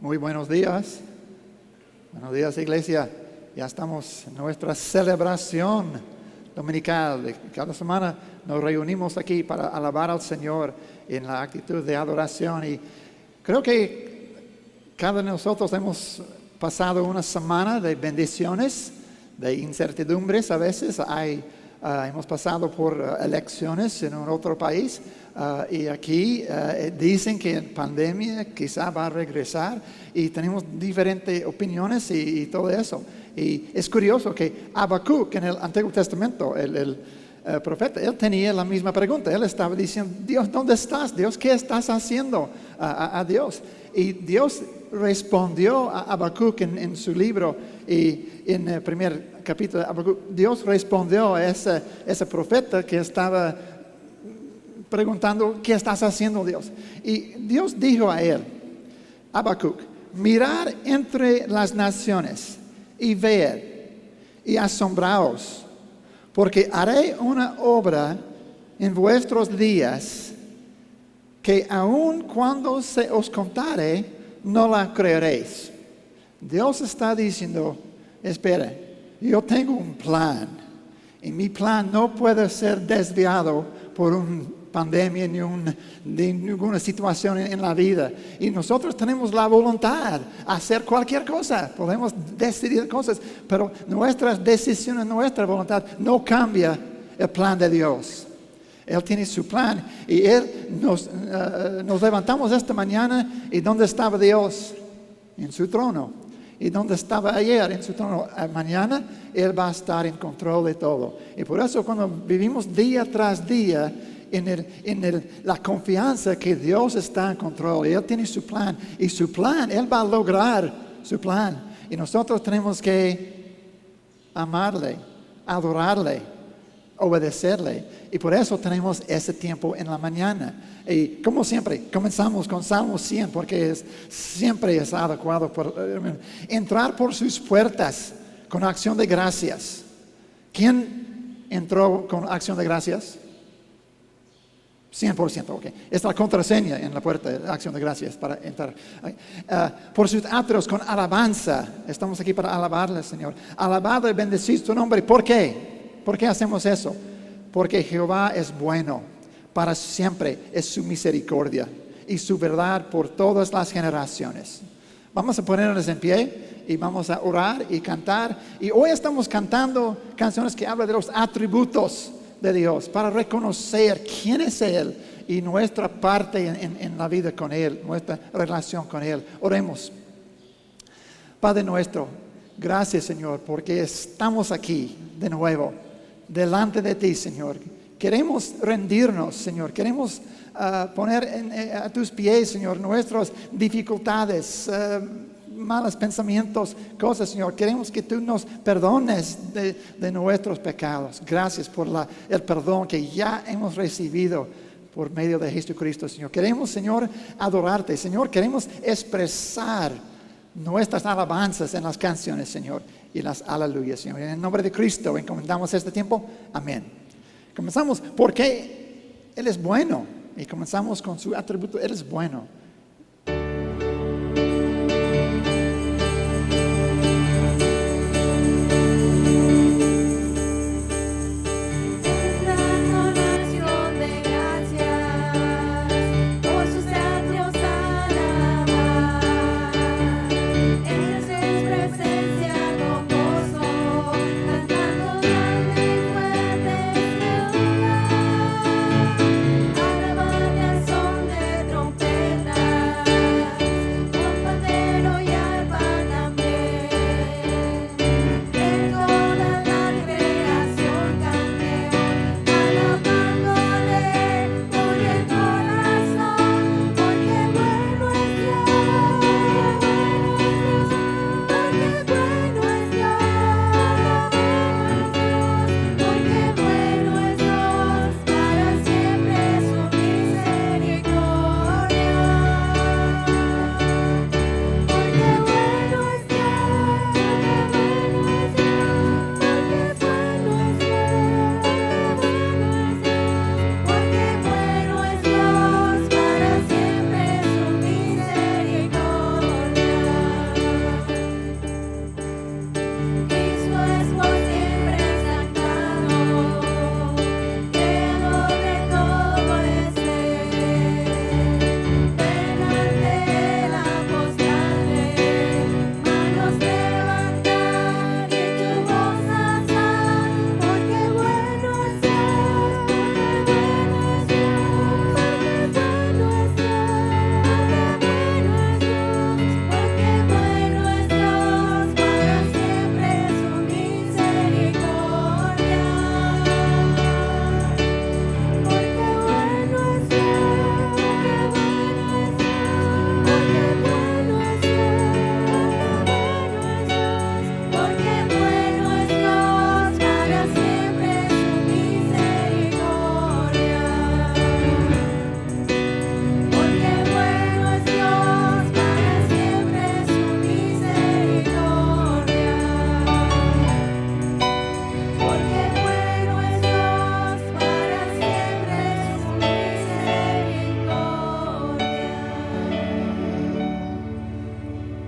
Muy buenos días. Buenos días, iglesia. Ya estamos en nuestra celebración dominical. Cada semana nos reunimos aquí para alabar al Señor en la actitud de adoración. Y creo que cada uno de nosotros hemos pasado una semana de bendiciones, de incertidumbres a veces. Hemos pasado por elecciones en un otro país y aquí dicen que la pandemia quizá va a regresar y tenemos diferentes opiniones y todo eso. Y es curioso que Habacuc en el Antiguo Testamento, el profeta, él tenía la misma pregunta. Él estaba diciendo, Dios, ¿dónde estás? Dios, ¿qué estás haciendo a Dios? Y Dios respondió a Habacuc en su libro y en el primer capítulo de Habacuc, Dios respondió a ese profeta que estaba preguntando, ¿qué estás haciendo, Dios? Y Dios dijo a él, Habacuc, mirar entre las naciones y ver y asombraos, porque haré una obra en vuestros días que aun cuando se os contare, no la creeréis. Dios está diciendo, espera, yo tengo un plan y mi plan no puede ser desviado por una pandemia ni ninguna situación en la vida. Y nosotros tenemos la voluntad de hacer cualquier cosa, podemos decidir cosas, pero nuestras decisiones, nuestra voluntad no cambia el plan de Dios. Él tiene su plan y nos levantamos esta mañana y ¿dónde estaba Dios? En su trono. ¿Y dónde estaba ayer? En su trono. Mañana Él va a estar en control de todo. Y por eso cuando vivimos día tras día en la confianza que Dios está en control y Él tiene su plan. Y su plan, Él va a lograr su plan. Y nosotros tenemos que amarle, adorarle, obedecerle. Y por eso tenemos ese tiempo en la mañana. Y como siempre, comenzamos con Salmo 100 porque siempre es adecuado entrar por sus puertas con acción de gracias. ¿Quién entró con acción de gracias? 100%, ok. Es la contraseña en la puerta de acción de gracias para entrar. Por sus atrios con alabanza. Estamos aquí para alabarle, Señor. Alabado y bendecid tu nombre. ¿Por qué? ¿Por qué hacemos eso? Porque Jehová es bueno, para siempre es su misericordia y su verdad por todas las generaciones. Vamos a ponernos en pie y vamos a orar y cantar. Y hoy estamos cantando canciones que hablan de los atributos de Dios, para reconocer quién es Él y nuestra parte en la vida con Él, nuestra relación con Él. Oremos. Padre nuestro, gracias, Señor, porque estamos aquí de nuevo delante de ti, Señor. Queremos rendirnos, Señor. Queremos poner a tus pies, Señor, nuestras dificultades, malos pensamientos, cosas, Señor. Queremos que tú nos perdones de nuestros pecados. Gracias por el perdón que ya hemos recibido por medio de Jesucristo, Señor. Queremos, Señor, adorarte, Señor. Queremos expresar nuestras alabanzas en las canciones, Señor, y las aleluyas, Señor. En el nombre de Cristo encomendamos este tiempo. Amén. Comenzamos porque Él es bueno y comenzamos con su atributo. Él es bueno. Alabanza son de trompeta.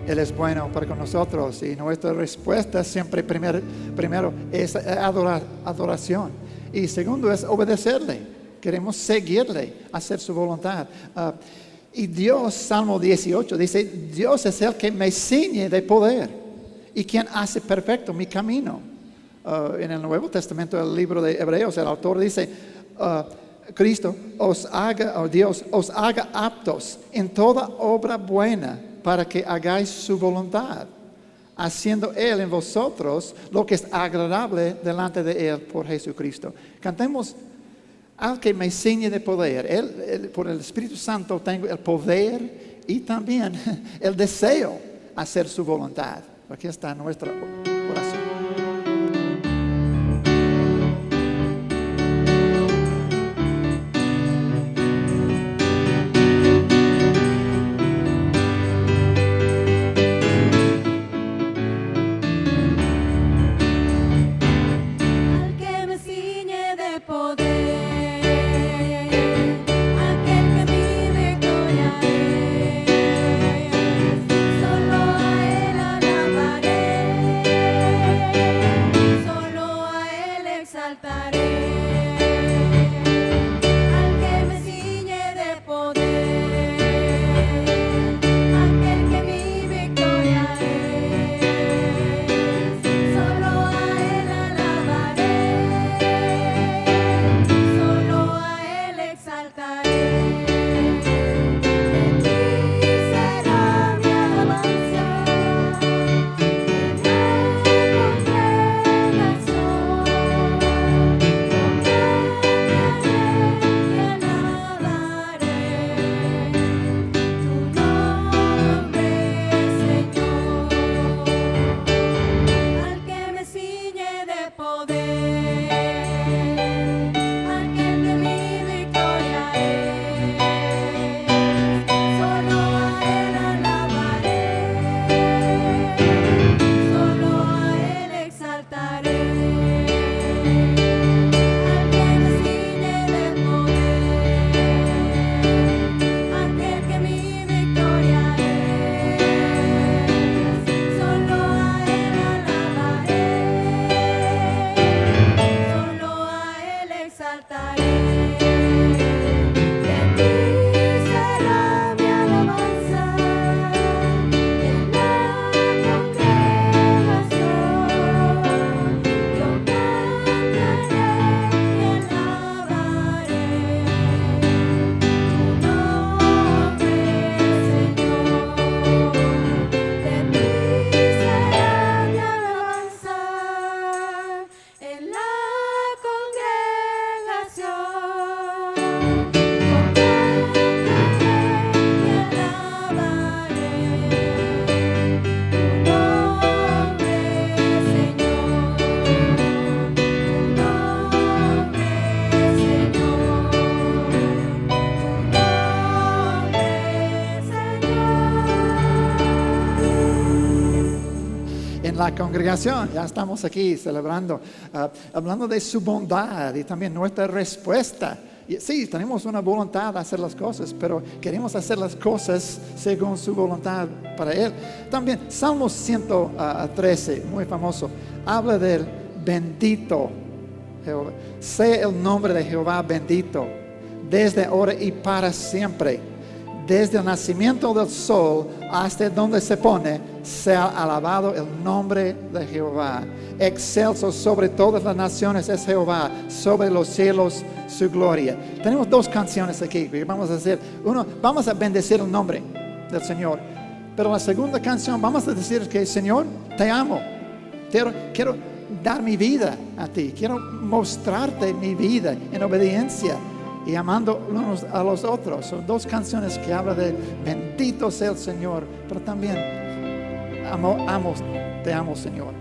Él es bueno para con nosotros y nuestra respuesta siempre primero es adoración y segundo es obedecerle. Queremos seguirle, hacer su voluntad. Y Dios, Salmo 18, dice, Dios es el que me ciñe de poder y quien hace perfecto mi camino. En el Nuevo Testamento, el libro de Hebreos, el autor dice, Cristo Dios os haga aptos en toda obra buena para que hagáis su voluntad, haciendo Él en vosotros lo que es agradable delante de Él por Jesucristo. Cantemos al que me ciñe de poder. Él, por el Espíritu Santo tengo el poder y también el deseo hacer su voluntad. Aquí está nuestra oración. La congregación, ya estamos aquí celebrando, hablando de su bondad y también nuestra respuesta. Y sí, tenemos una voluntad de hacer las cosas, pero queremos hacer las cosas según su voluntad para Él. También, Salmo 113, muy famoso, habla del bendito Jehová. Sea el nombre de Jehová bendito, desde ahora y para siempre. Desde el nacimiento del sol hasta donde se pone, sea alabado el nombre de Jehová. Excelso sobre todas las naciones es Jehová, sobre los cielos su gloria. Tenemos dos canciones aquí que vamos a hacer. Uno, vamos a bendecir el nombre del Señor. Pero la segunda canción vamos a decir que Señor, te amo. Quiero dar mi vida a ti. Quiero mostrarte mi vida en obediencia y amando unos a los otros. Son dos canciones que hablan de bendito sea el Señor, pero también te amo, Señor.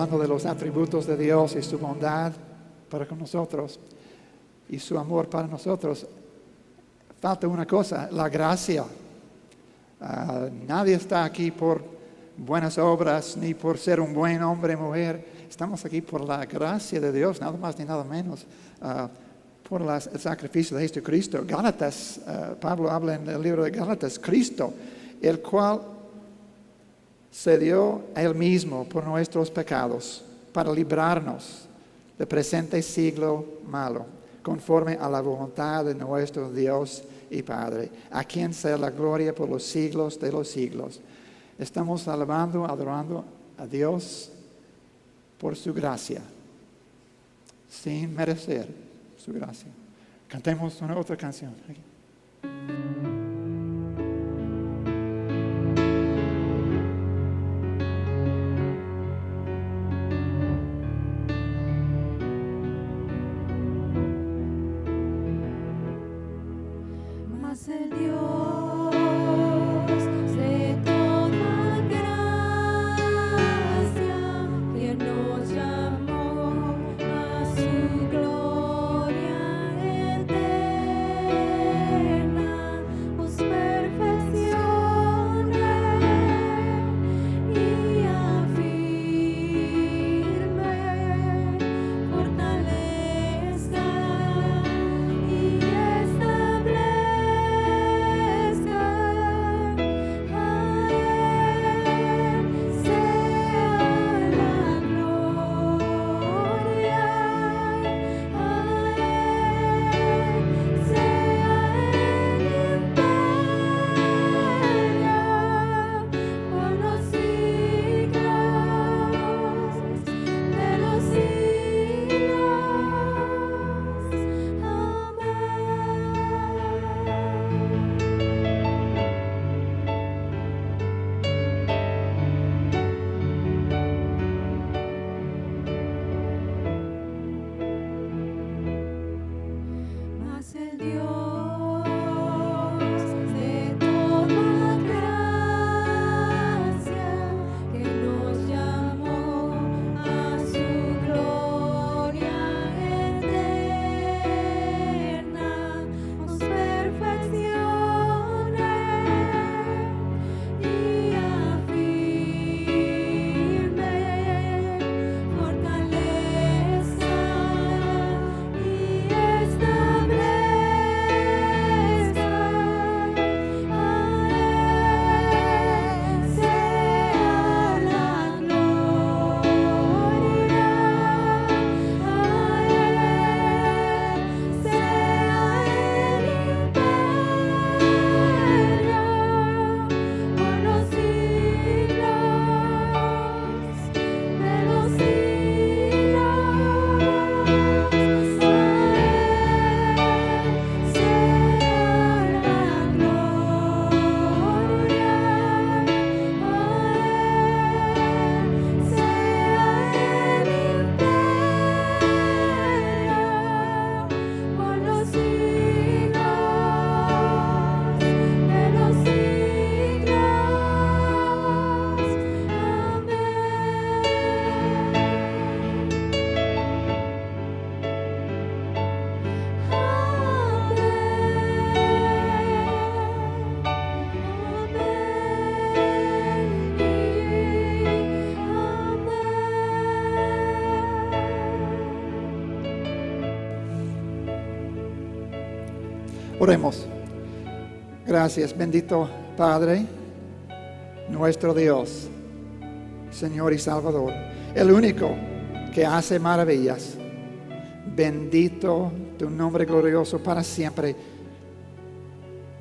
hablando de los atributos de Dios y su bondad para con nosotros y su amor para nosotros, falta una cosa, la gracia. Nadie está aquí por buenas obras ni por ser un buen hombre o mujer. Estamos aquí por la gracia de Dios, nada más ni nada menos. Por el sacrificio de Jesucristo. Gálatas, Pablo habla en el libro de Gálatas, Cristo, el cual se dio a Él mismo por nuestros pecados, para librarnos del presente siglo malo, conforme a la voluntad de nuestro Dios y Padre, a quien sea la gloria por los siglos de los siglos. Estamos alabando, adorando a Dios por su gracia, sin merecer su gracia. Cantemos una otra canción. Mas el Dios de toda gracia, que nos llamó a su gloria eterna, os perfeccione y afirme, fortalezca y establezca. A Él sea la gloria, a Él sea el imperio por los siglos de los siglos. Mas el Dios de toda gracia, que nos llamó a su gloria eterna, os perfeccione y afirme, fortalezca y establezca. A Él sea la gloria, a Él sea el imperio por los siglos de los siglos. A Él sea la gloria, a Él sea el imperio por los siglos de los Oremos. Gracias, bendito Padre, nuestro Dios, Señor y Salvador, el único que hace maravillas. Bendito tu nombre glorioso para siempre.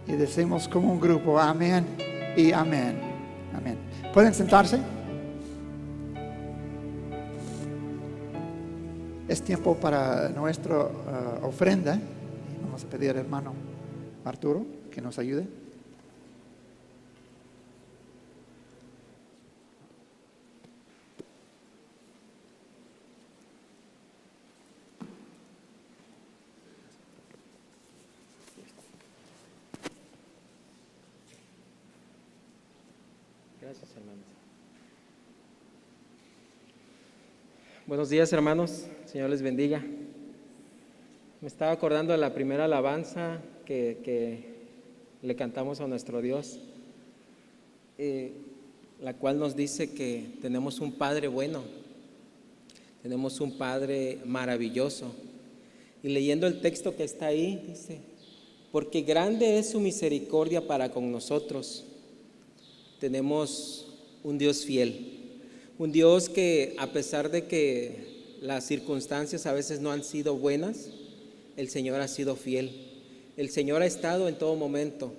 Y decimos como un grupo, amén y amén. Amén. ¿Pueden sentarse? Es tiempo para nuestra ofrenda. Vamos a pedir al hermano Arturo que nos ayude. Gracias, hermanos. Buenos días, hermanos. Señor les bendiga. Me estaba acordando de la primera alabanza que le cantamos a nuestro Dios, la cual nos dice que tenemos un Padre bueno, tenemos un Padre maravilloso. Y leyendo el texto que está ahí, dice, porque grande es su misericordia para con nosotros. Tenemos un Dios fiel, un Dios que a pesar de que las circunstancias a veces no han sido buenas, el Señor ha sido fiel. El Señor ha estado en todo momento.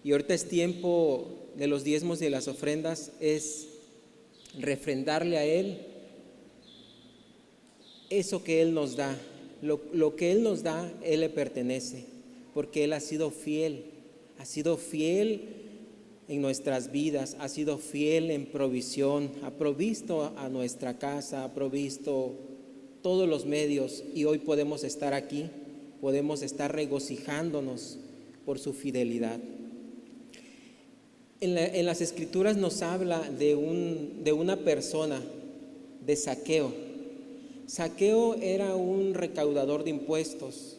Y ahorita es tiempo de los diezmos y de las ofrendas, es refrendarle a Él eso que Él nos da. Lo que Él nos da, Él le pertenece, porque Él ha sido fiel en nuestras vidas, ha sido fiel en provisión, ha provisto a nuestra casa, ha provisto todos los medios, y hoy podemos estar aquí, podemos estar regocijándonos por su fidelidad. En las Escrituras nos habla de una persona, de Zaqueo. Zaqueo era un recaudador de impuestos.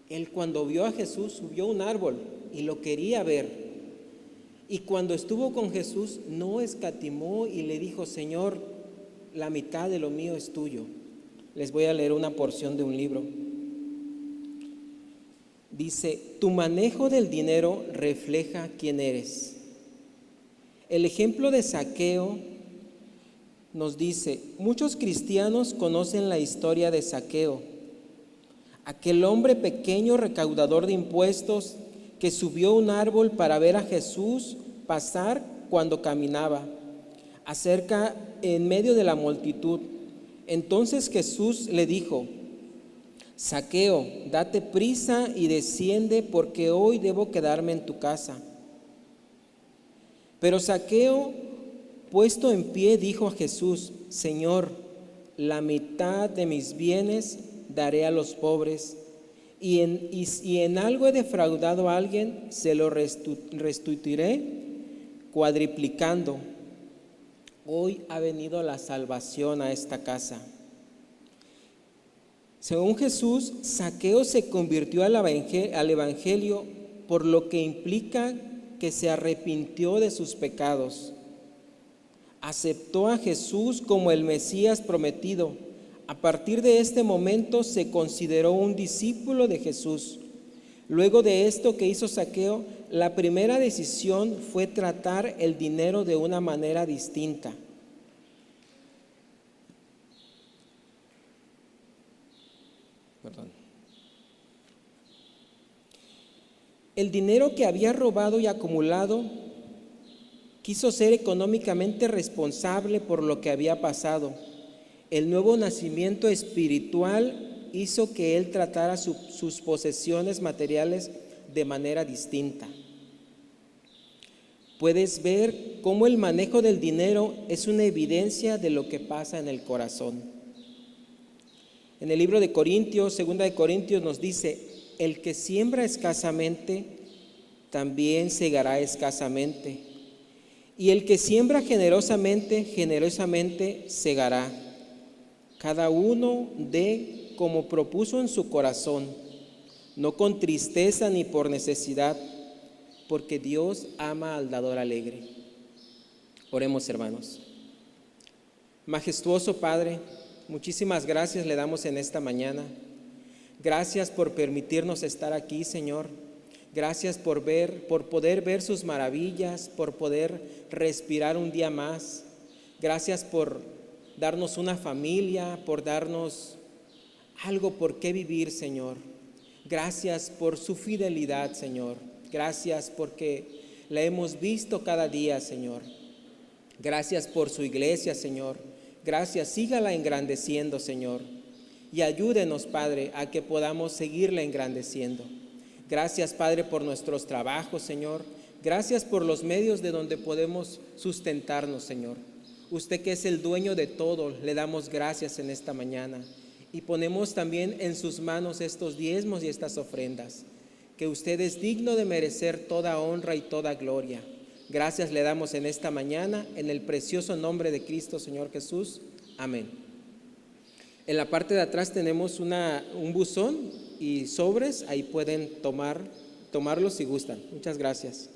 Él, cuando vio a Jesús, subió a un árbol y lo quería ver. Y cuando estuvo con Jesús, no escatimó y le dijo: Señor, la mitad de lo mío es tuyo. Les voy a leer una porción de un libro. Dice: tu manejo del dinero refleja quién eres. El ejemplo de Zaqueo nos dice: muchos cristianos conocen la historia de Zaqueo, aquel hombre pequeño recaudador de impuestos que subió a un árbol para ver a Jesús pasar cuando caminaba acerca en medio de la multitud. Entonces Jesús le dijo: Zaqueo, date prisa y desciende, porque hoy debo quedarme en tu casa. Pero Zaqueo, puesto en pie, dijo a Jesús: Señor, la mitad de mis bienes daré a los pobres, y en algo he defraudado a alguien, se lo restituiré cuadriplicando. Hoy ha venido la salvación a esta casa. Según Jesús, Zaqueo se convirtió al evangelio, por lo que implica que se arrepintió de sus pecados. Aceptó a Jesús como el Mesías prometido. A partir de este momento se consideró un discípulo de Jesús. Luego de esto que hizo Zaqueo, la primera decisión fue tratar el dinero de una manera distinta. El dinero que había robado y acumulado, quiso ser económicamente responsable por lo que había pasado. El nuevo nacimiento espiritual hizo que él tratara sus posesiones materiales de manera distinta. Puedes ver cómo el manejo del dinero es una evidencia de lo que pasa en el corazón. En el libro de Corintios, 2 de Corintios, nos dice: el que siembra escasamente, también segará escasamente. Y el que siembra generosamente, generosamente segará. Cada uno dé como propuso en su corazón, no con tristeza ni por necesidad, porque Dios ama al dador alegre. Oremos, hermanos. Majestuoso Padre, muchísimas gracias le damos en esta mañana. Gracias por permitirnos estar aquí, Señor. Gracias por poder ver sus maravillas, por poder respirar un día más. Gracias por darnos una familia, por darnos algo por qué vivir, Señor. Gracias por su fidelidad, Señor. Gracias porque la hemos visto cada día, Señor. Gracias por su iglesia, Señor. Gracias, sígala engrandeciendo, Señor. Y ayúdenos, Padre, a que podamos seguirla engrandeciendo. Gracias, Padre, por nuestros trabajos, Señor. Gracias por los medios de donde podemos sustentarnos, Señor. Usted, que es el dueño de todo, le damos gracias en esta mañana. Y ponemos también en sus manos estos diezmos y estas ofrendas, que usted es digno de merecer toda honra y toda gloria. Gracias le damos en esta mañana, en el precioso nombre de Cristo, Señor Jesús. Amén. En la parte de atrás tenemos un buzón y sobres, ahí pueden tomarlos si gustan. Muchas gracias.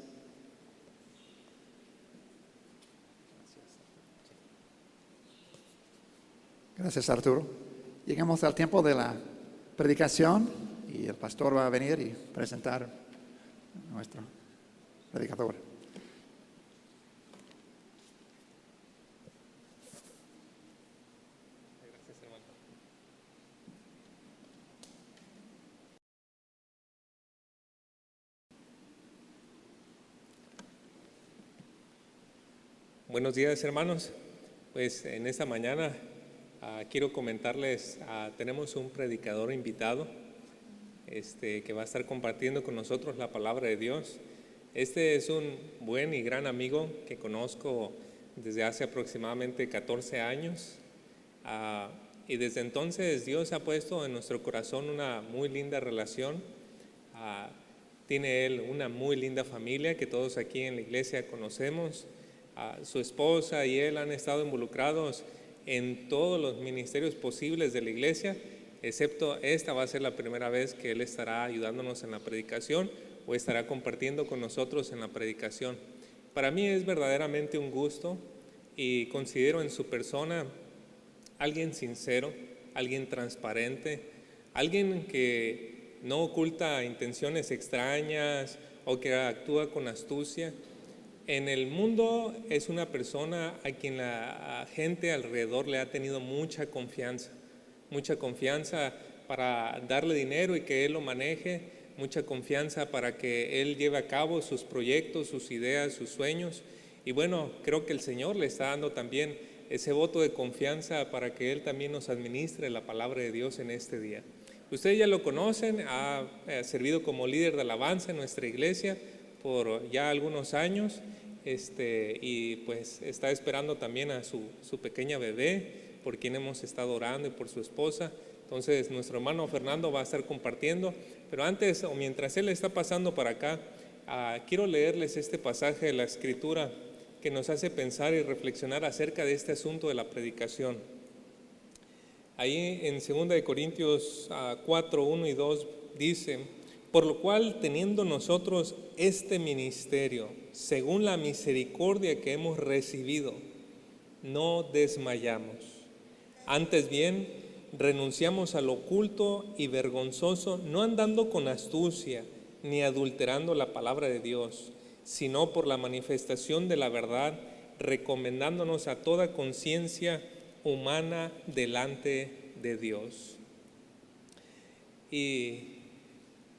Gracias, Arturo. Llegamos al tiempo de la predicación y el pastor va a venir y presentar a nuestro predicador. Buenos días, hermanos. Pues en esta mañana quiero comentarles, tenemos un predicador invitado que va a estar compartiendo con nosotros la palabra de Dios. Este es un buen y gran amigo que conozco desde hace aproximadamente 14 años. Y desde entonces Dios ha puesto en nuestro corazón una muy linda relación. Tiene él una muy linda familia que todos aquí en la iglesia conocemos. Su esposa y él han estado involucrados en todos los ministerios posibles de la iglesia, excepto esta va a ser la primera vez que él estará ayudándonos en la predicación o estará compartiendo con nosotros en la predicación. Para mí es verdaderamente un gusto y considero en su persona alguien sincero, alguien transparente, alguien que no oculta intenciones extrañas o que actúa con astucia. En el mundo es una persona a quien la gente alrededor le ha tenido mucha confianza para darle dinero y que él lo maneje, mucha confianza para que él lleve a cabo sus proyectos, sus ideas, sus sueños. Y bueno, creo que el Señor le está dando también ese voto de confianza para que él también nos administre la palabra de Dios en este día. Ustedes ya lo conocen, ha servido como líder de alabanza en nuestra iglesia por ya algunos años. Y pues está esperando también a su pequeña bebé, por quien hemos estado orando, y por su esposa. Entonces nuestro hermano Fernando va a estar compartiendo, pero antes o mientras él está pasando para acá, quiero leerles este pasaje de la Escritura que nos hace pensar y reflexionar acerca de este asunto de la predicación. Ahí en 2 Corintios 4, 1 y 2 dice: por lo cual, teniendo nosotros este ministerio, según la misericordia que hemos recibido, no desmayamos. Antes bien, renunciamos al oculto y vergonzoso, no andando con astucia, ni adulterando la palabra de Dios, sino por la manifestación de la verdad, recomendándonos a toda conciencia humana delante de Dios. Y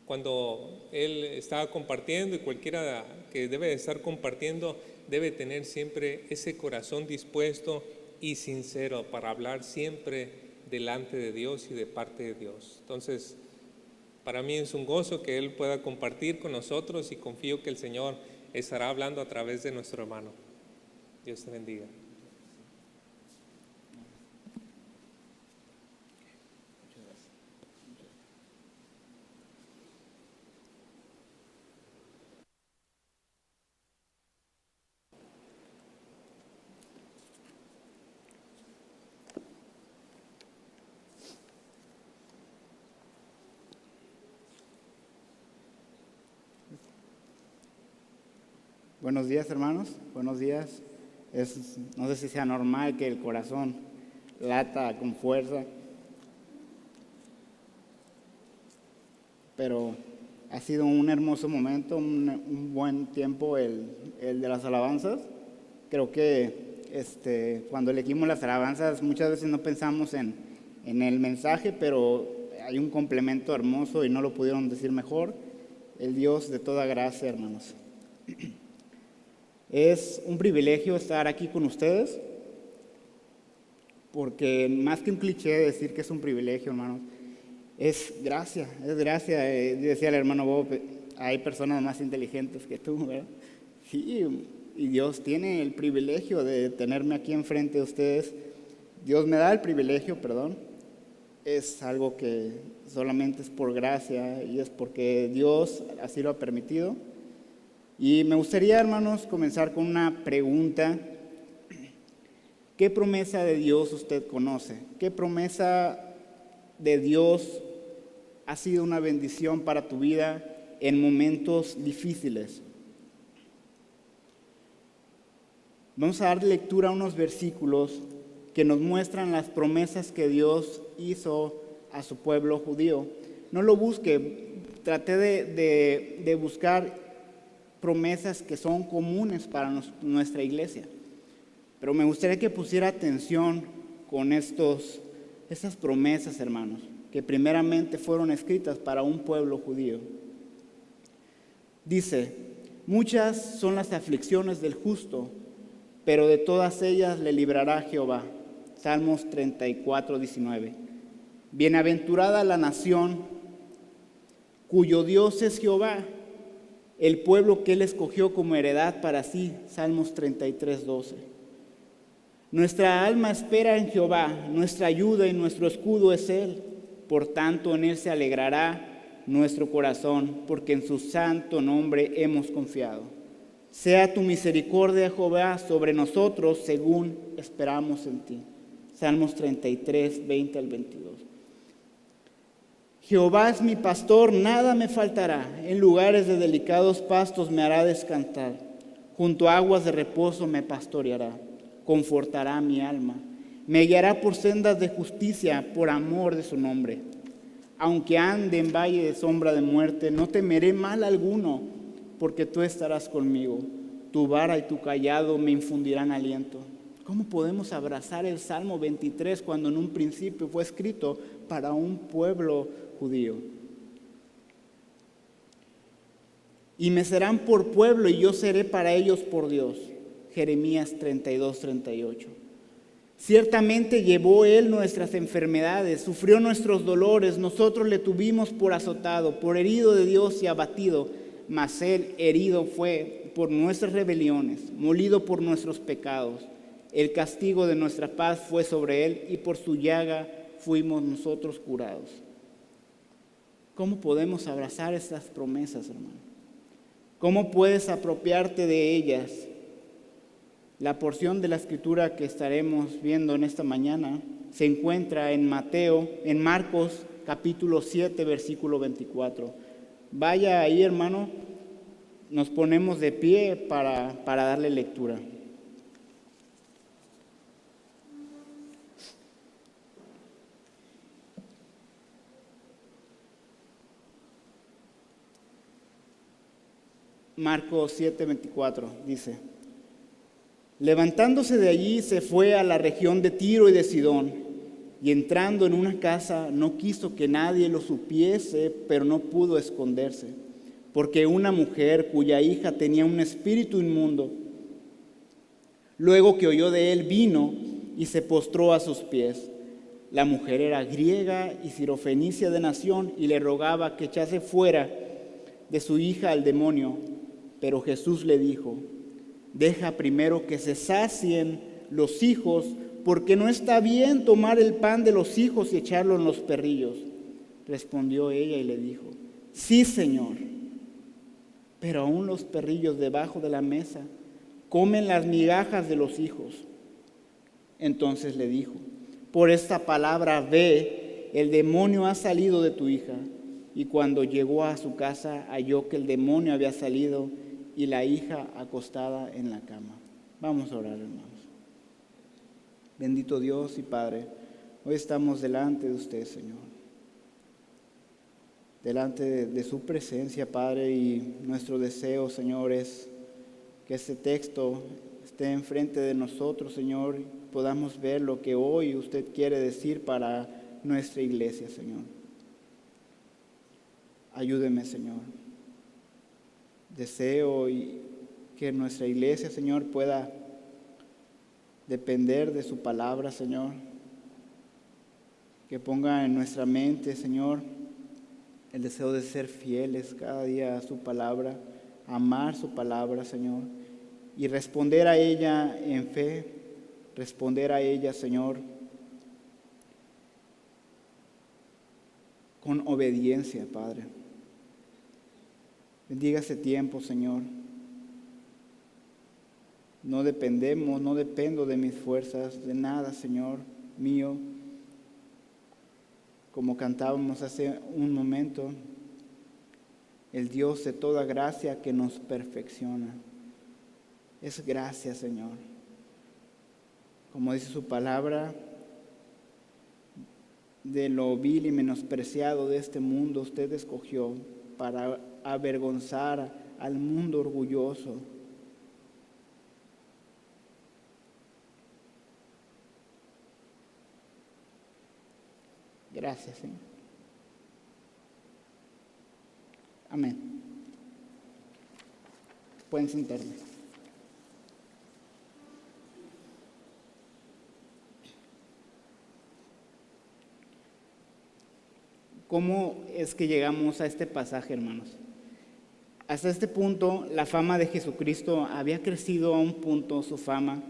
cuando él está compartiendo, y cualquiera que debe estar compartiendo, debe tener siempre ese corazón dispuesto y sincero para hablar siempre delante de Dios y de parte de Dios. Entonces, para mí es un gozo que él pueda compartir con nosotros y confío que el Señor estará hablando a través de nuestro hermano. Dios te bendiga. Buenos días, hermanos, buenos días. No sé si sea normal que el corazón lata con fuerza, pero ha sido un hermoso momento, un buen tiempo el de las alabanzas. Creo que cuando elegimos las alabanzas muchas veces no pensamos en el mensaje, pero hay un complemento hermoso y no lo pudieron decir mejor: el Dios de toda gracia, hermanos. Es un privilegio estar aquí con ustedes, porque más que un cliché decir que es un privilegio, hermanos, es gracia, es gracia. Decía el hermano Bob, hay personas más inteligentes que tú, ¿verdad? Sí, y Dios tiene el privilegio de tenerme aquí enfrente de ustedes. Dios me da el privilegio, es algo que solamente es por gracia y es porque Dios así lo ha permitido. Y me gustaría, hermanos, comenzar con una pregunta ¿Qué promesa de Dios usted conoce? ¿Qué promesa de Dios ha sido una bendición para tu vida en momentos difíciles? Vamos a dar lectura a unos versículos que nos muestran las promesas que Dios hizo a su pueblo judío. No lo busque, traté de buscar promesas que son comunes para nuestra iglesia, pero me gustaría que pusiera atención con estas promesas, hermanos, que primeramente fueron escritas para un pueblo judío. Dice: muchas son las aflicciones del justo, pero de todas ellas le librará Jehová. Salmos 34:19. Bienaventurada la nación cuyo Dios es Jehová, el pueblo que Él escogió como heredad para sí. Salmos 33:12. Nuestra alma espera en Jehová, nuestra ayuda y nuestro escudo es Él. Por tanto, en Él se alegrará nuestro corazón, porque en su santo nombre hemos confiado. Sea tu misericordia, Jehová, sobre nosotros, según esperamos en ti. Salmos 33, 20 al 22. Jehová es mi pastor, nada me faltará. En lugares de delicados pastos me hará descansar. Junto a aguas de reposo me pastoreará. Confortará mi alma. Me guiará por sendas de justicia, por amor de su nombre. Aunque ande en valle de sombra de muerte, no temeré mal alguno, porque tú estarás conmigo. Tu vara y tu cayado me infundirán aliento. ¿Cómo podemos abrazar el Salmo 23 cuando en un principio fue escrito para un pueblo judío? Y me serán por pueblo y yo seré para ellos por Dios. Jeremías 32:38. Ciertamente llevó Él nuestras enfermedades, sufrió nuestros dolores, nosotros le tuvimos por azotado, por herido de Dios y abatido, mas Él herido fue por nuestras rebeliones, molido por nuestros pecados. El castigo de nuestra paz fue sobre Él y por su llaga fuimos nosotros curados. ¿Cómo podemos abrazar estas promesas, hermano? ¿Cómo puedes apropiarte de ellas? La porción de la escritura que estaremos viendo en esta mañana se encuentra en Marcos capítulo 7, versículo 24. Vaya ahí, hermano, nos ponemos de pie para darle lectura. Marcos 7, 24 dice: levantándose de allí se fue a la región de Tiro y de Sidón, y entrando en una casa no quiso que nadie lo supiese, pero no pudo esconderse, porque una mujer cuya hija tenía un espíritu inmundo, luego que oyó de él, vino y se postró a sus pies. La mujer era griega y sirofenicia de nación, y le rogaba que echase fuera de su hija al demonio. Pero Jesús le dijo: deja primero que se sacien los hijos, porque no está bien tomar el pan de los hijos y echarlo en los perrillos. Respondió ella y le dijo: sí, Señor, pero aún los perrillos debajo de la mesa comen las migajas de los hijos. Entonces le dijo: por esta palabra ve, el demonio ha salido de tu hija. Y cuando llegó a su casa, halló que el demonio había salido y la hija acostada en la cama. Vamos a orar, hermanos. Bendito Dios y Padre, hoy estamos delante de usted, Señor. Delante de su presencia, Padre, y nuestro deseo, Señor, es que este texto esté enfrente de nosotros, Señor, y podamos ver lo que hoy usted quiere decir para nuestra iglesia, Señor. Ayúdeme, Señor. Deseo que nuestra iglesia, Señor, pueda depender de su palabra, Señor. Que ponga en nuestra mente, Señor, el deseo de ser fieles cada día a su palabra, amar su palabra, Señor, y responder a ella en fe, responder a ella, Señor, con obediencia, Padre. Bendiga este tiempo, Señor. No dependemos, no dependo de mis fuerzas, de nada, Señor mío. Como cantábamos hace un momento, el Dios de toda gracia que nos perfecciona. Es gracia, Señor. Como dice su palabra, de lo vil y menospreciado de este mundo usted escogió para avergonzar al mundo orgulloso. Gracias, Señor. Amén. Pueden sentarse. ¿Cómo es que llegamos a este pasaje, hermanos? Hasta este punto, la fama de Jesucristo había crecido a un punto, su fama,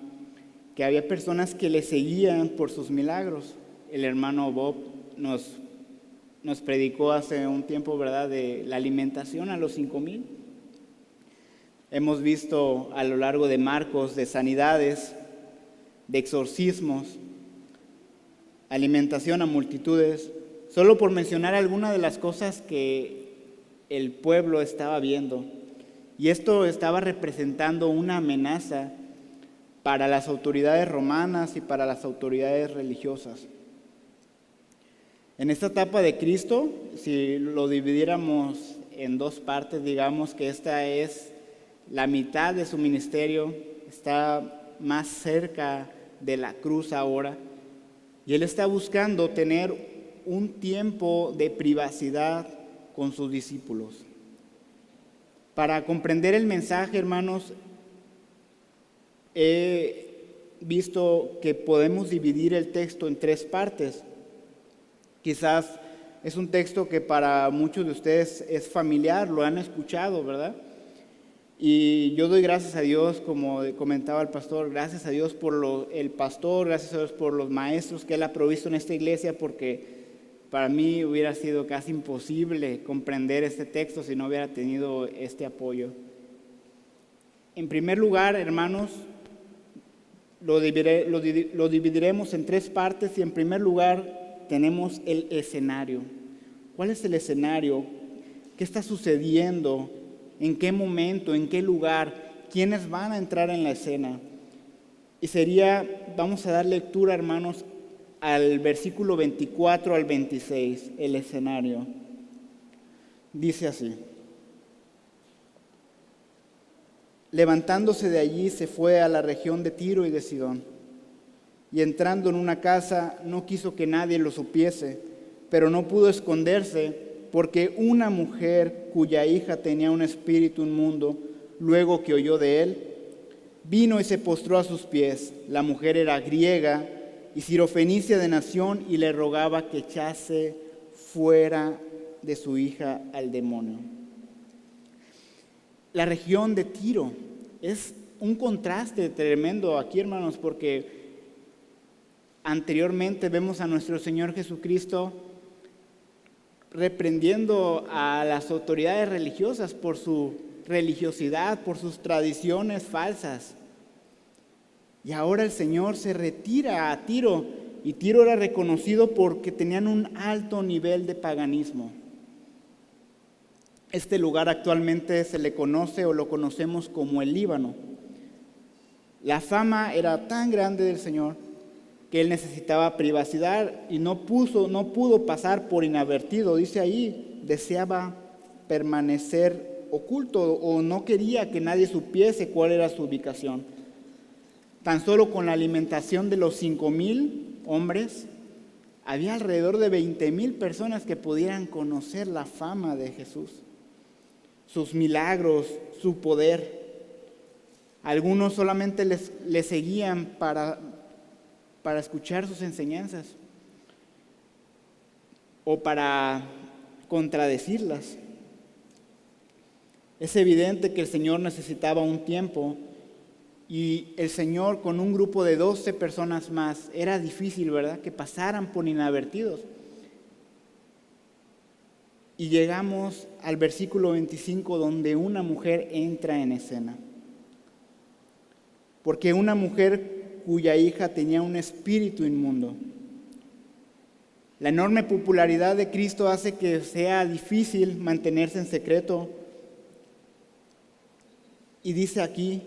que había personas que le seguían por sus milagros. El hermano Bob nos predicó hace un tiempo, ¿verdad?, de la alimentación a los 5,000. Hemos visto a lo largo de Marcos de sanidades, de exorcismos, alimentación a multitudes, solo por mencionar algunas de las cosas que el pueblo estaba viendo. Y esto estaba representando una amenaza para las autoridades romanas y para las autoridades religiosas. En esta etapa de Cristo, si lo dividiéramos en dos partes, digamos que esta es la mitad de su ministerio, está más cerca de la cruz ahora, y Él está buscando tener un tiempo de privacidad con sus discípulos. Para comprender el mensaje, hermanos, he visto que podemos dividir el texto en tres partes. Quizás es un texto que para muchos de ustedes es familiar, lo han escuchado, ¿verdad? Y yo doy gracias a Dios, como comentaba el pastor, gracias a Dios por el pastor, gracias a Dios por los maestros que Él ha provisto en esta iglesia, porque para mí hubiera sido casi imposible comprender este texto si no hubiera tenido este apoyo. En primer lugar, hermanos, lo dividiremos en tres partes y en primer lugar tenemos el escenario. ¿Cuál es el escenario? ¿Qué está sucediendo? ¿En qué momento? ¿En qué lugar? ¿Quiénes van a entrar en la escena? Y vamos a dar lectura, hermanos, al versículo 24 al 26, el escenario. Dice así: levantándose de allí se fue a la región de Tiro y de Sidón, y entrando en una casa no quiso que nadie lo supiese, pero no pudo esconderse, porque una mujer cuya hija tenía un espíritu inmundo, luego que oyó de él, vino y se postró a sus pies. La mujer era griega y sirofenicia de nación, y le rogaba que echase fuera de su hija al demonio. La región de Tiro es un contraste tremendo aquí, hermanos, porque anteriormente vemos a nuestro Señor Jesucristo reprendiendo a las autoridades religiosas por su religiosidad, por sus tradiciones falsas. Y ahora el Señor se retira a Tiro, y Tiro era reconocido porque tenían un alto nivel de paganismo. Este lugar actualmente se le conoce o lo conocemos como el Líbano. La fama era tan grande del Señor que Él necesitaba privacidad y no pudo pasar por inadvertido. Dice ahí, deseaba permanecer oculto o no quería que nadie supiese cuál era su ubicación. Tan solo con la alimentación de los 5,000 hombres, había alrededor de 20,000 personas que pudieran conocer la fama de Jesús, sus milagros, su poder. Algunos solamente le seguían para escuchar sus enseñanzas o para contradecirlas. Es evidente que el Señor necesitaba un tiempo, y el Señor con un grupo de 12 personas más, era difícil, ¿verdad?, que pasaran por inadvertidos. Y llegamos al versículo 25, donde una mujer entra en escena. porque una mujer cuya hija tenía un espíritu inmundo. La enorme popularidad de Cristo hace que sea difícil mantenerse en secreto. Y dice aquí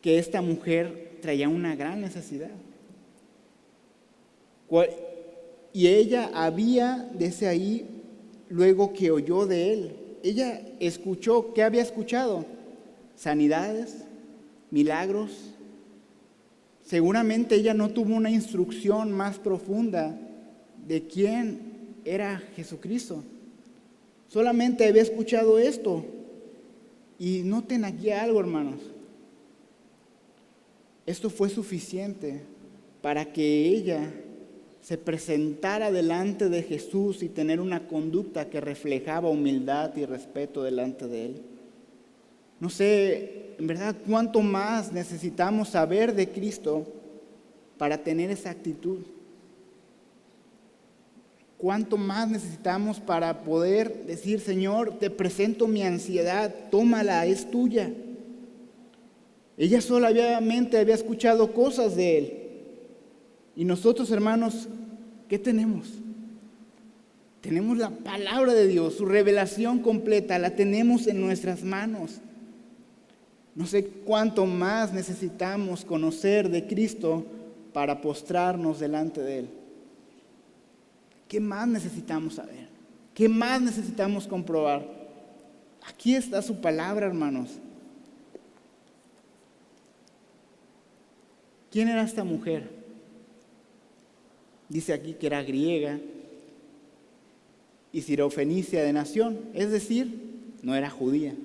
que esta mujer traía una gran necesidad. Y ella había, desde ahí, luego que oyó de él, ella escuchó, ¿qué había escuchado? Sanidades, milagros. Seguramente ella no tuvo una instrucción más profunda de quién era Jesucristo. Solamente había escuchado esto. Y noten aquí algo, hermanos. Esto fue suficiente para que ella se presentara delante de Jesús y tener una conducta que reflejaba humildad y respeto delante de Él. No sé, en verdad, cuánto más necesitamos saber de Cristo para tener esa actitud. Cuánto más necesitamos para poder decir, Señor, te presento mi ansiedad, tómala, es tuya. Ella solamente había escuchado cosas de Él. Y nosotros, hermanos, ¿qué tenemos? Tenemos la palabra de Dios, su revelación completa, la tenemos en nuestras manos. No sé cuánto más necesitamos conocer de Cristo para postrarnos delante de Él. ¿Qué más necesitamos saber? ¿Qué más necesitamos comprobar? Aquí está su palabra, hermanos. ¿Quién era esta mujer? Dice aquí que era griega y sirofenicia de nación, es decir, no era judía.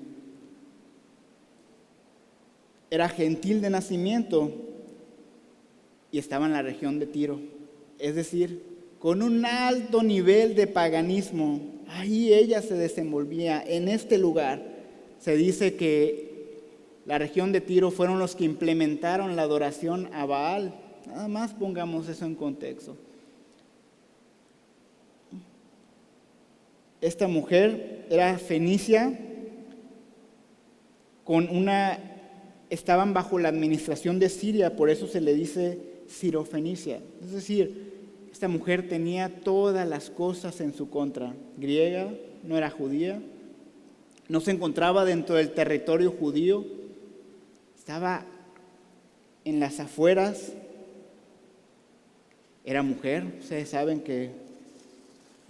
Era gentil de nacimiento y estaba en la región de Tiro, es decir, con un alto nivel de paganismo. Ahí ella se desenvolvía, en este lugar. Se dice que la región de Tiro fueron los que implementaron la adoración a Baal. Nada más pongamos eso en contexto. Esta mujer era fenicia, estaban bajo la administración de Siria, por eso se le dice sirofenicia. Es decir, esta mujer tenía todas las cosas en su contra. Griega, no era judía, no se encontraba dentro del territorio judío, estaba en las afueras, era mujer. Ustedes saben que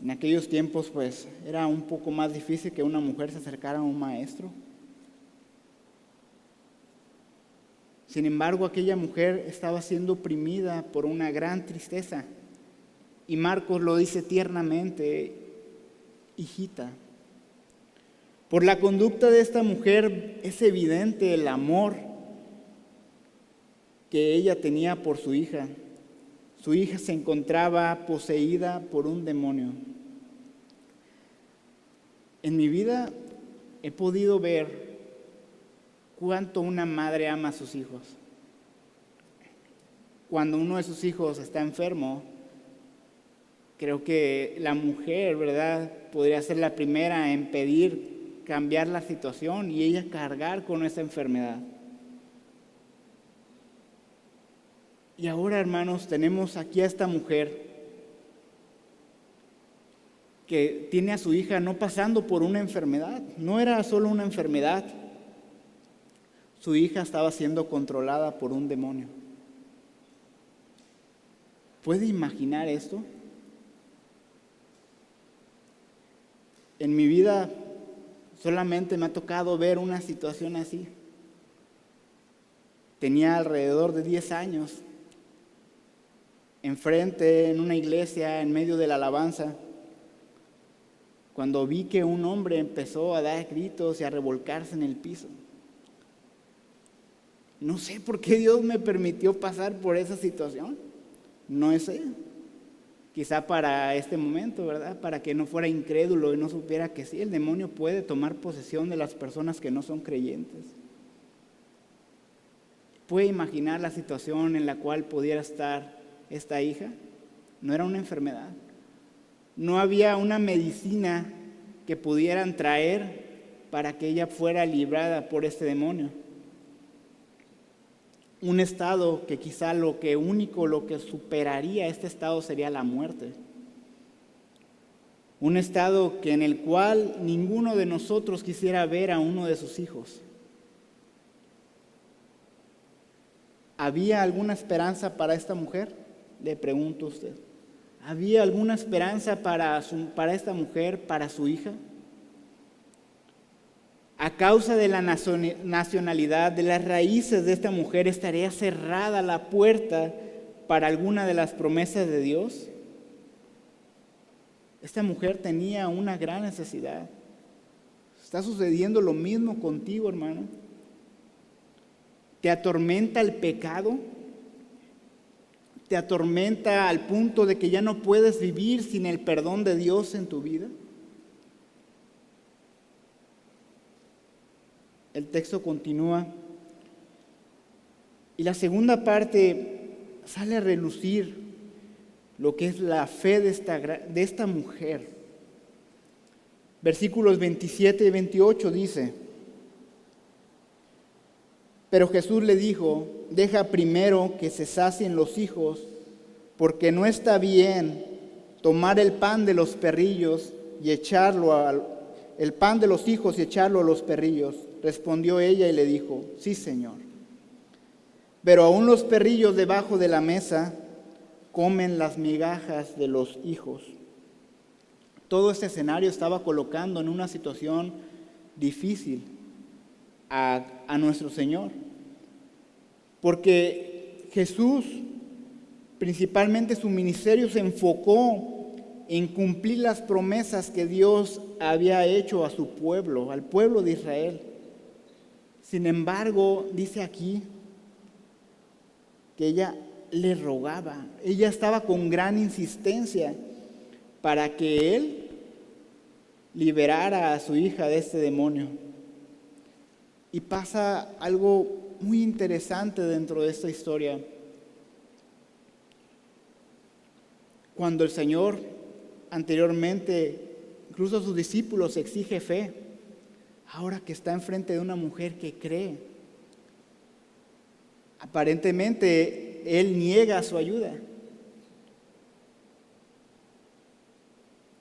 en aquellos tiempos pues era un poco más difícil que una mujer se acercara a un maestro. Sin embargo, aquella mujer estaba siendo oprimida por una gran tristeza. Y Marcos lo dice tiernamente, hijita. Por la conducta de esta mujer es evidente el amor que ella tenía por su hija. Su hija se encontraba poseída por un demonio. En mi vida he podido ver cuánto una madre ama a sus hijos. Cuando uno de sus hijos está enfermo, creo que la mujer, ¿verdad?, podría ser la primera en pedir cambiar la situación y ella cargar con esa enfermedad. Y ahora, hermanos, tenemos aquí a esta mujer que tiene a su hija no pasando por una enfermedad. No era solo una enfermedad. Su hija estaba siendo controlada por un demonio. ¿Puede imaginar esto? En mi vida solamente me ha tocado ver una situación así. Tenía alrededor de 10 años. Enfrente, en una iglesia, en medio de la alabanza, cuando vi que un hombre empezó a dar gritos y a revolcarse en el piso. No sé por qué Dios me permitió pasar por esa situación. No sé. Quizá para este momento, ¿verdad? Para que no fuera incrédulo y no supiera que sí, el demonio puede tomar posesión de las personas que no son creyentes. ¿Puede imaginar la situación en la cual pudiera estar esta hija? No era una enfermedad. No había una medicina que pudieran traer para que ella fuera librada por este demonio. un estado que quizá lo que superaría este estado sería la muerte. Un estado en el cual ninguno de nosotros quisiera ver a uno de sus hijos. ¿Había alguna esperanza para esta mujer? Le pregunto a usted. ¿Había alguna esperanza para esta mujer, para su hija? A causa de la nacionalidad, de las raíces de esta mujer, ¿estaría cerrada la puerta para alguna de las promesas de Dios? Esta mujer tenía una gran necesidad. ¿Está sucediendo lo mismo contigo, hermano? ¿Te atormenta el pecado? ¿Te atormenta al punto de que ya no puedes vivir sin el perdón de Dios en tu vida? El texto continúa y la segunda parte sale a relucir lo que es la fe de esta mujer. Versículos 27 y 28 dice: pero Jesús le dijo: deja primero que se sacien los hijos, porque no está bien tomar el pan de los perrillos y el pan de los hijos y echarlo a los perrillos. Respondió ella y le dijo: sí, Señor. Pero aún los perrillos debajo de la mesa comen las migajas de los hijos. Todo este escenario estaba colocando en una situación difícil a nuestro Señor. Porque Jesús, principalmente su ministerio, se enfocó en cumplir las promesas que Dios había hecho a su pueblo, al pueblo de Israel. Sin embargo, dice aquí que ella le rogaba, ella estaba con gran insistencia para que él liberara a su hija de este demonio. Y pasa algo muy interesante dentro de esta historia. Cuando el Señor anteriormente, incluso a sus discípulos, exige fe, ahora que está enfrente de una mujer que cree, aparentemente Él niega su ayuda.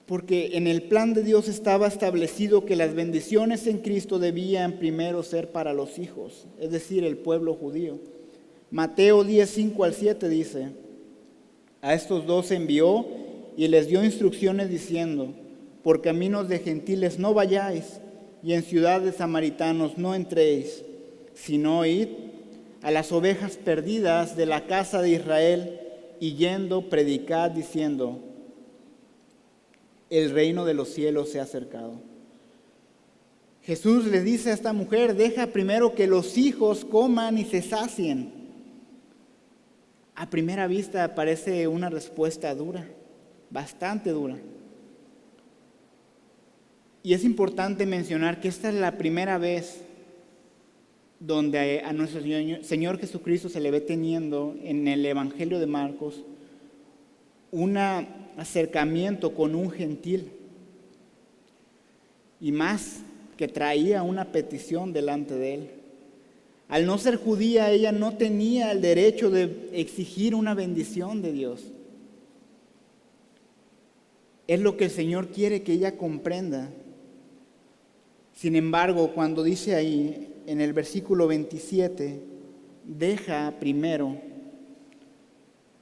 Porque en el plan de Dios estaba establecido que las bendiciones en Cristo debían primero ser para los hijos, es decir, el pueblo judío. Mateo 10, 5 al 7 dice: a estos dos envió y les dio instrucciones diciendo: por caminos de gentiles no vayáis, y en ciudades samaritanos no entréis, sino id a las ovejas perdidas de la casa de Israel, y yendo predicad diciendo: el reino de los cielos se ha acercado. Jesús le dice a esta mujer: deja primero que los hijos coman y se sacien. A primera vista parece una respuesta dura, bastante dura. Y es importante mencionar que esta es la primera vez donde a nuestro Señor Jesucristo se le ve teniendo en el Evangelio de Marcos un acercamiento con un gentil, y más que traía una petición delante de él. Al no ser judía, ella no tenía el derecho de exigir una bendición de Dios. Es lo que el Señor quiere que ella comprenda. Sin embargo, cuando dice ahí en el versículo 27, deja primero,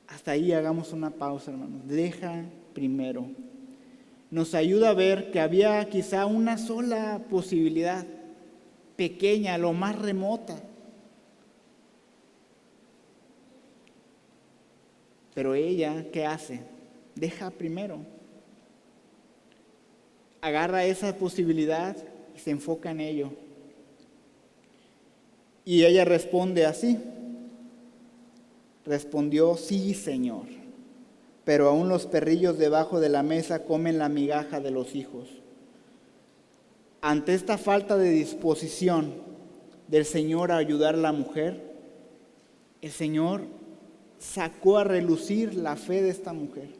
hasta ahí hagamos una pausa, hermanos. Deja primero. Nos ayuda a ver que había quizá una sola posibilidad, pequeña, lo más remota. Pero ella, ¿qué hace? Deja primero. Agarra esa posibilidad y se enfoca en ello. Y ella responde así. Respondió: sí, Señor, pero aún los perrillos debajo de la mesa comen la migaja de los hijos. Ante esta falta de disposición del Señor a ayudar a la mujer, el Señor sacó a relucir la fe de esta mujer.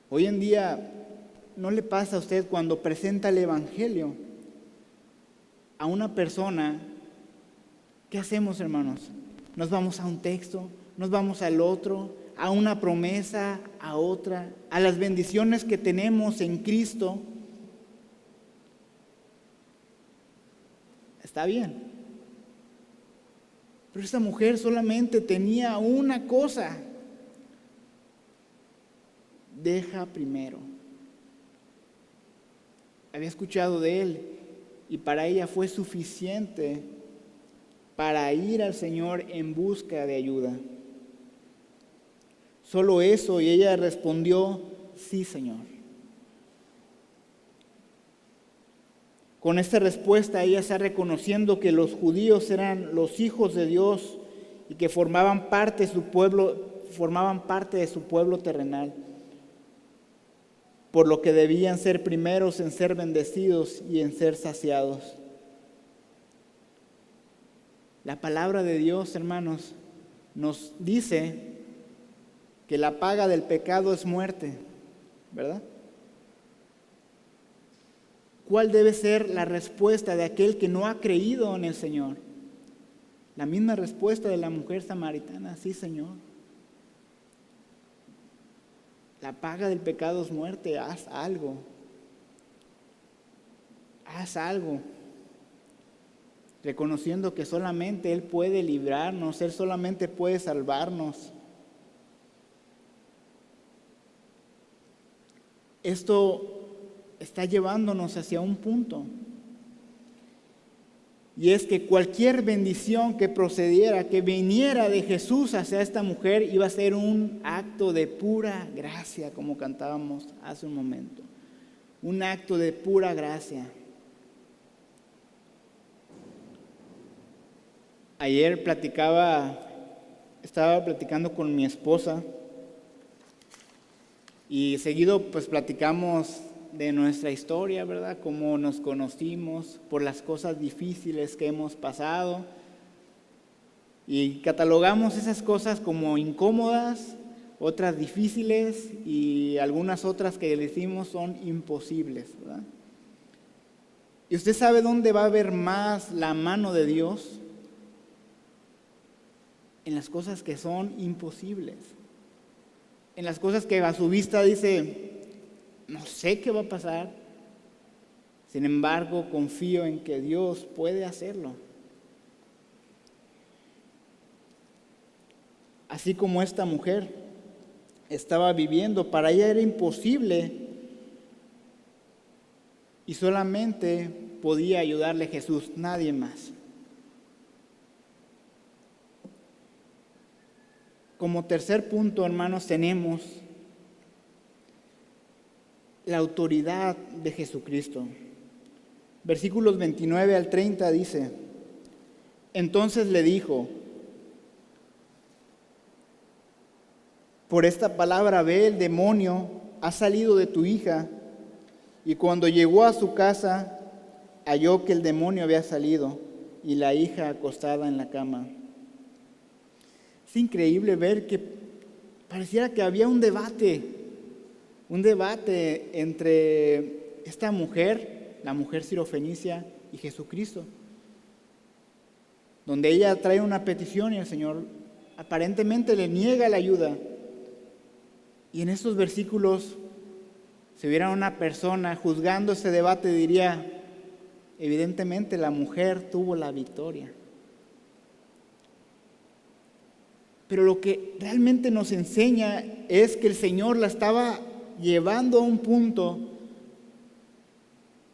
Hoy en día, ¿no le pasa a usted cuando presenta el Evangelio a una persona? ¿Qué hacemos, hermanos? nos vamos a un texto, nos vamos al otro, a una promesa, a otra, a las bendiciones que tenemos en Cristo. Está bien. Pero esta mujer solamente tenía una cosa. Deja primero. Había escuchado de Él y para ella fue suficiente para ir al Señor en busca de ayuda. Solo eso, y ella respondió, sí, Señor. Con esta respuesta ella está reconociendo que los judíos eran los hijos de Dios y que formaban parte de su pueblo terrenal, por lo que debían ser primeros en ser bendecidos y en ser saciados. La palabra de Dios, hermanos, nos dice que la paga del pecado es muerte, ¿verdad? ¿Cuál debe ser la respuesta de aquel que no ha creído en el Señor? La misma respuesta de la mujer samaritana, sí, Señor. La paga del pecado es muerte, haz algo. Haz algo. Reconociendo que solamente Él puede librarnos, Él solamente puede salvarnos. Esto está llevándonos hacia un punto. Y es que cualquier bendición que procediera, que viniera de Jesús hacia esta mujer, iba a ser un acto de pura gracia, como cantábamos hace un momento. Un acto de pura gracia. Ayer estaba platicando con mi esposa y seguido pues platicamos de nuestra historia, ¿verdad? Cómo nos conocimos, por las cosas difíciles que hemos pasado. Y catalogamos esas cosas como incómodas, otras difíciles y algunas otras que decimos son imposibles, ¿verdad? ¿Y usted sabe dónde va a haber más la mano de Dios? En las cosas que son imposibles. En las cosas que a su vista dice, no sé qué va a pasar. Sin embargo, confío en que Dios puede hacerlo. Así como esta mujer estaba viviendo, para ella era imposible y solamente podía ayudarle Jesús, nadie más. Como tercer punto, hermanos, tenemos la autoridad de Jesucristo. Versículos 29 al 30 dice, entonces le dijo, por esta palabra ve, el demonio ha salido de tu hija. Y cuando llegó a su casa, halló que el demonio había salido y la hija acostada en la cama. Es increíble ver que pareciera que había un debate entre esta mujer, la mujer sirofenicia, y Jesucristo, donde ella trae una petición y el Señor aparentemente le niega la ayuda. Y en estos versículos, si hubiera una persona juzgando ese debate, diría, evidentemente la mujer tuvo la victoria. Pero lo que realmente nos enseña es que el Señor la estaba llevando a un punto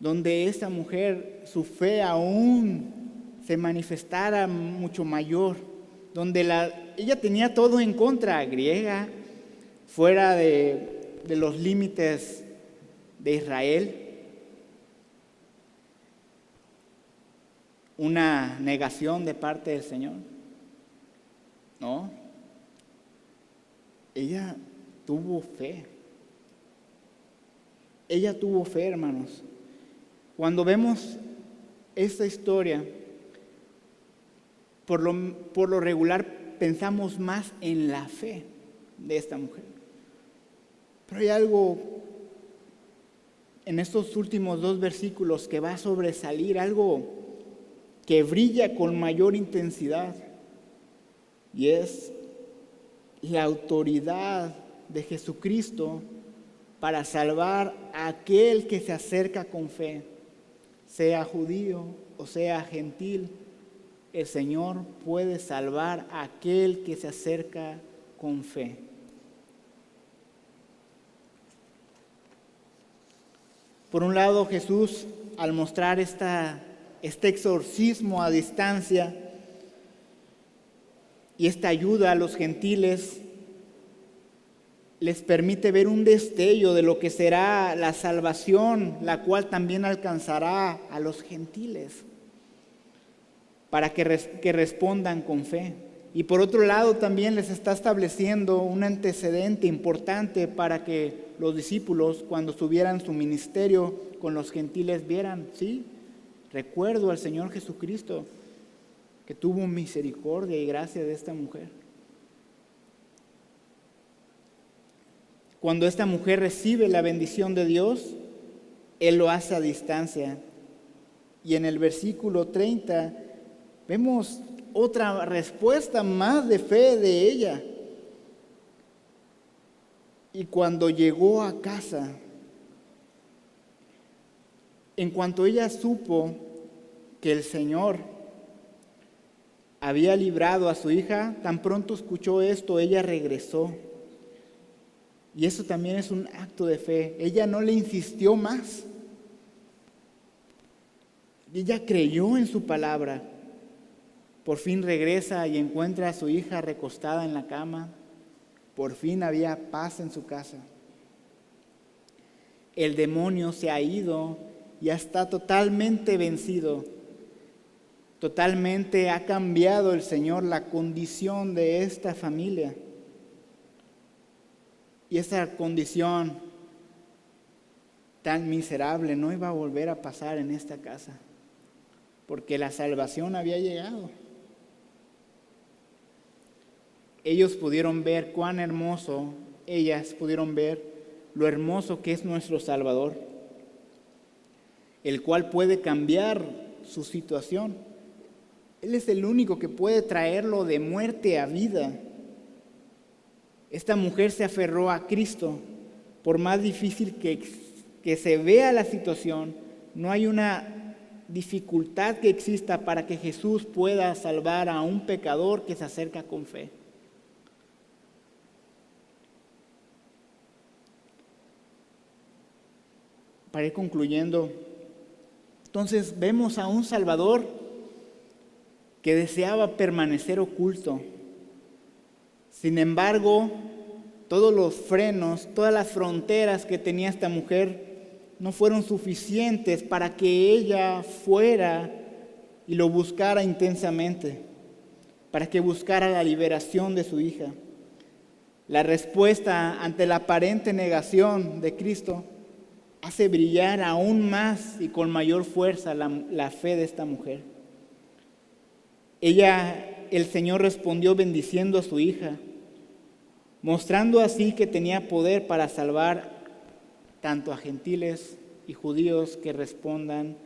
donde esta mujer, su fe aún se manifestara mucho mayor, donde ella tenía todo en contra, griega, fuera de los límites de Israel, una negación de parte del Señor. No, ella tuvo fe. Ella tuvo fe, hermanos. Cuando vemos esta historia, por lo regular pensamos más en la fe de esta mujer. Pero hay algo en estos últimos 2 versículos que va a sobresalir, algo que brilla con mayor intensidad. y es la autoridad de Jesucristo para salvar a aquel que se acerca con fe, sea judío o sea gentil. El Señor puede salvar a aquel que se acerca con fe. Por un lado, Jesús, al mostrar este exorcismo a distancia y esta ayuda a los gentiles, les permite ver un destello de lo que será la salvación, la cual también alcanzará a los gentiles, para que respondan con fe. Y por otro lado también les está estableciendo un antecedente importante para que los discípulos, cuando tuvieran su ministerio con los gentiles, vieran, sí, recuerdo al Señor Jesucristo que tuvo misericordia y gracia de esta mujer. Cuando esta mujer recibe la bendición de Dios, Él lo hace a distancia. Y en el versículo 30 vemos otra respuesta más de fe de ella. Y cuando llegó a casa, en cuanto ella supo que el Señor había librado a su hija, tan pronto escuchó esto, ella regresó. Y eso también es un acto de fe. Ella no le insistió más. Ella creyó en su palabra. Por fin regresa y encuentra a su hija recostada en la cama. Por fin había paz en su casa. El demonio se ha ido y está totalmente vencido. Totalmente ha cambiado el Señor la condición de esta familia. Y esa condición tan miserable no iba a volver a pasar en esta casa, porque la salvación había llegado. Ellos pudieron ver cuán hermoso, ellas pudieron ver lo hermoso que es nuestro Salvador, el cual puede cambiar su situación. Él es el único que puede traerlo de muerte a vida. Esta mujer se aferró a Cristo. Por más difícil que se vea la situación, no hay una dificultad que exista para que Jesús pueda salvar a un pecador que se acerca con fe. Para ir concluyendo, entonces vemos a un Salvador que deseaba permanecer oculto. Sin embargo, todos los frenos, todas las fronteras que tenía esta mujer no fueron suficientes para que ella fuera y lo buscara intensamente, para que buscara la liberación de su hija. La respuesta ante la aparente negación de Cristo hace brillar aún más y con mayor fuerza la fe de esta mujer. El Señor respondió bendiciendo a su hija, mostrando así que tenía poder para salvar tanto a gentiles y judíos que respondan,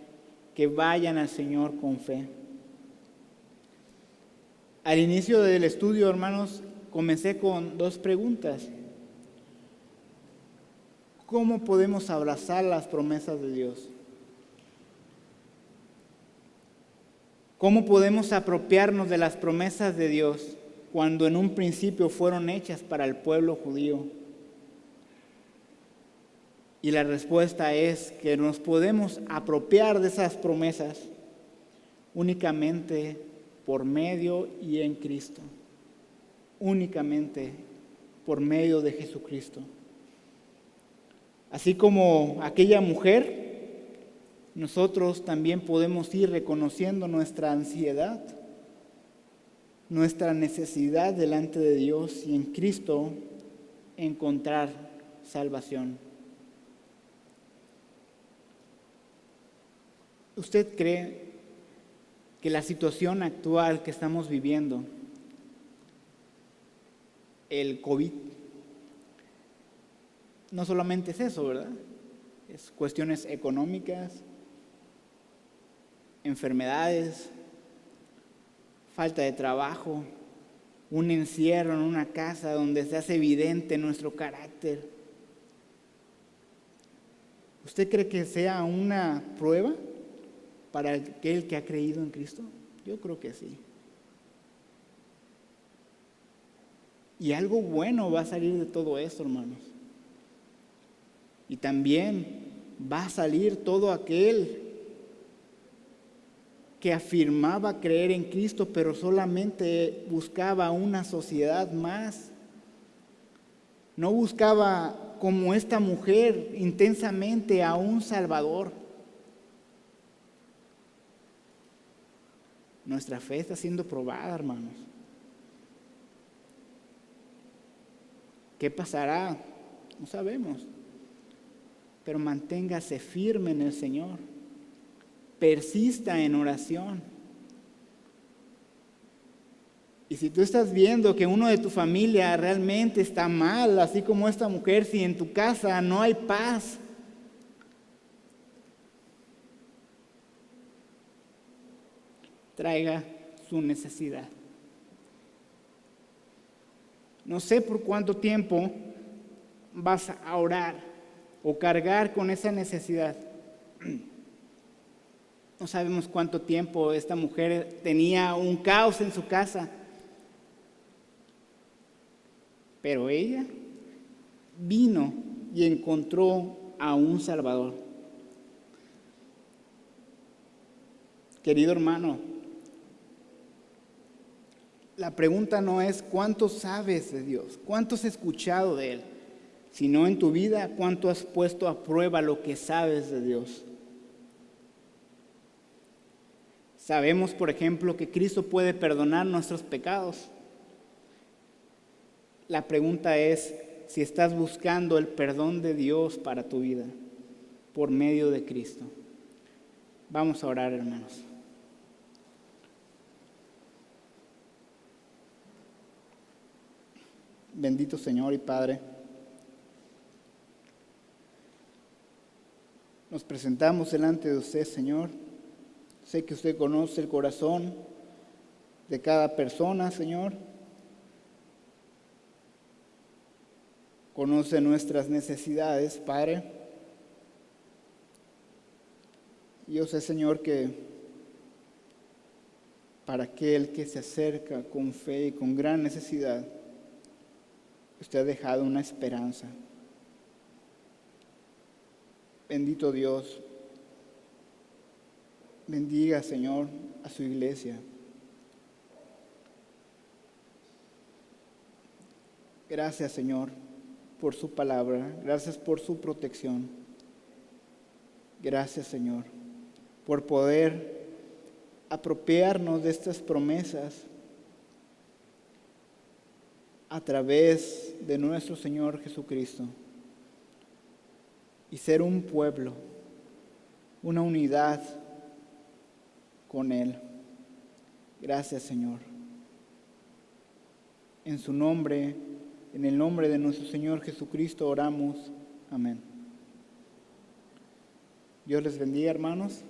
que vayan al Señor con fe. Al inicio del estudio, hermanos, comencé con 2 preguntas. ¿Cómo podemos abrazar las promesas de Dios? ¿Cómo podemos apropiarnos de las promesas de Dios cuando en un principio fueron hechas para el pueblo judío? Y la respuesta es que nos podemos apropiar de esas promesas únicamente por medio y en Cristo. Únicamente por medio de Jesucristo. Así como aquella mujer, nosotros también podemos ir reconociendo nuestra ansiedad, nuestra necesidad delante de Dios y en Cristo encontrar salvación. ¿Usted cree que la situación actual que estamos viviendo, el COVID, no solamente es eso, ¿verdad? Es cuestiones económicas, enfermedades, falta de trabajo, un encierro en una casa donde se hace evidente nuestro carácter. ¿Usted cree que sea una prueba para aquel que ha creído en Cristo? Yo creo que sí. Y algo bueno va a salir de todo esto, hermanos. Y también va a salir todo aquel que afirmaba creer en Cristo, pero solamente buscaba una sociedad más. No buscaba, como esta mujer, intensamente a un Salvador. Nuestra fe está siendo probada, hermanos. ¿Qué pasará? No sabemos. Pero manténgase firme en el Señor. Persista en oración. Y si tú estás viendo que uno de tu familia realmente está mal, así como esta mujer, si en tu casa no hay paz, traiga su necesidad. No sé por cuánto tiempo vas a orar o cargar con esa necesidad. No sabemos cuánto tiempo esta mujer tenía un caos en su casa, pero ella vino y encontró a un Salvador. Querido hermano, la pregunta no es cuánto sabes de Dios, cuánto has escuchado de Él, sino en tu vida cuánto has puesto a prueba lo que sabes de Dios. Sabemos, por ejemplo, que Cristo puede perdonar nuestros pecados. La pregunta es si estás buscando el perdón de Dios para tu vida por medio de Cristo. Vamos a orar, hermanos. Bendito Señor y Padre, nos presentamos delante de usted, Señor. Sé que usted conoce el corazón de cada persona, Señor. Conoce nuestras necesidades, Padre. Yo sé, Señor, que para aquel que se acerca con fe y con gran necesidad, usted ha dejado una esperanza. Bendito Dios, bendiga, Señor, a su iglesia. Gracias, Señor, por su palabra. Gracias por su protección. Gracias, Señor, por poder apropiarnos de estas promesas a través de nuestro Señor Jesucristo y ser un pueblo, una unidad con Él. Gracias, Señor. En su nombre, en el nombre de nuestro Señor Jesucristo oramos. Amén. Dios les bendiga, hermanos.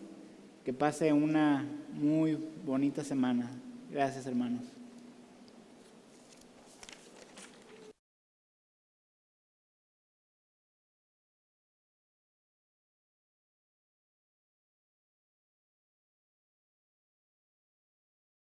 Que pase una muy bonita semana. Gracias, hermanos.